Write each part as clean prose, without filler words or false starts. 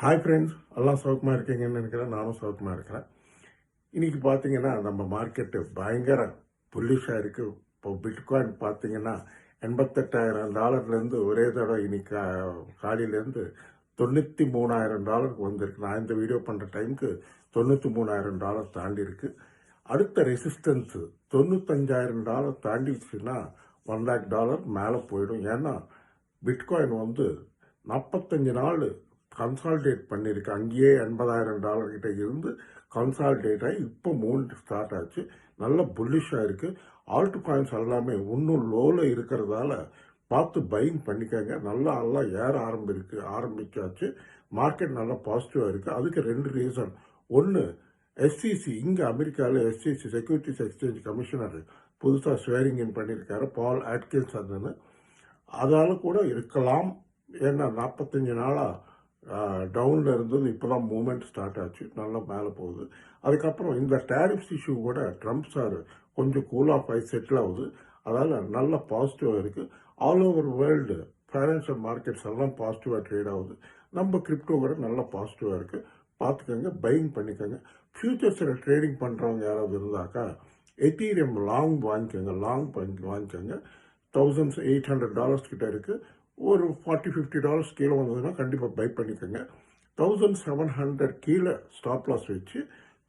Hi friends, எல்லாம் சௌக்கமாக இருக்கீங்கன்னு நினைக்கிறேன். நானும் சௌக்கமாக இருக்கிறேன். இன்றைக்கி பார்த்தீங்கன்னா நம்ம மார்க்கெட்டு பயங்கர புல்லிஷாக இருக்குது. இப்போ பிட்காயின் பார்த்தீங்கன்னா $88,000 ஒரே தடவை இன்னைக்கு காலையிலேருந்து $93,000 வந்திருக்கு. நான் இந்த வீடியோ பண்ணுற டைமுக்கு $93,000 தாண்டி இருக்கு. அடுத்த ரெசிஸ்டன்ஸு $95,000 தாண்டிடுச்சுன்னா $1,00,000 மேலே போயிடும். ஏன்னா பிட்காயின் 45 நாள் கன்சால்டேட் பண்ணியிருக்கு. அங்கேயே $80,000 கிட்ட இருந்து கன்சால்டேட் ஆகி இப்போ மூவ் ஸ்டார்ட் ஆச்சு. நல்ல புல்லிஷாக இருக்குது. ஆல்ட் காயின்ஸ் எல்லாமே இன்னும் லோவில் இருக்கிறதால பார்த்து பையிங் பண்ணிக்கோங்க. நல்லா எல்லாம் ஏற ஆரம்பிச்சாச்சு. மார்க்கெட் நல்லா பாசிட்டிவாக இருக்குது. அதுக்கு 2 ரீசன். ஒன்று, SEC இங்கே அமெரிக்காவில் SEC செக்யூரிட்டிஸ் எக்ஸ்சேஞ்ச் கமிஷனர் புதுசாக ஸ்வேரிங் இன் பண்ணியிருக்காரு, பால் ஆட்கின்ஸ். அதால் கூட இருக்கலாம். ஏன்னா 45 நாளாக டவுனில் இருந்தது, இப்போ தான் மூவ்மெண்ட் ஸ்டார்ட் ஆச்சு, நல்லா மேலே போகுது. அதுக்கப்புறம் இந்த டேரிஃப்ஸ் இஷ்யூ கூட ட்ரம்ப் சார் கொஞ்சம் கூல் ஆஃப் ஆகி செட்டில் ஆகுது. அதால் நல்ல பாசிட்டிவாக இருக்குது. All over world financial markets எல்லாம் பாசிட்டிவாக ட்ரேட் ஆகுது. நம்ம கிரிப்டோ கூட நல்ல பாசிட்டிவாக இருக்குது. பார்த்துக்கோங்க, பையிங் பண்ணிக்கோங்க. ஃபியூச்சர்ஸில் ட்ரேடிங் பண்ணுறவங்க யாராவது இருந்தாக்கா எத்தீரியம் லாங் வாங்கிக்கோங்க. $1,800 கிட்ட இருக்குது. ஒரு $40-50 கீழே வந்ததுன்னா கண்டிப்பாக பை பண்ணிக்கோங்க. 1,700 கீழே ஸ்டாப் லாஸ் வச்சு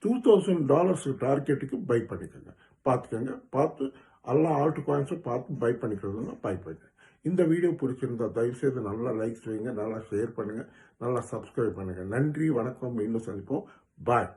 $2,000 டார்கெட்டுக்கு பை பண்ணிக்கோங்க. பார்த்து எல்லாம் ஆல்ட் காயின்ஸும் பார்த்து பை பண்ணிக்கிறதுனா பை பண்ணுங்க. இந்த வீடியோ பிடிச்சிருந்தா தயவுசெய்து நல்லா லைக்ஸ் வைங்க, நல்லா ஷேர் பண்ணுங்கள், நல்லா சப்ஸ்கிரைப் பண்ணுங்கள். நன்றி, வணக்கம். இன்னும் சந்திப்போம். பாய்.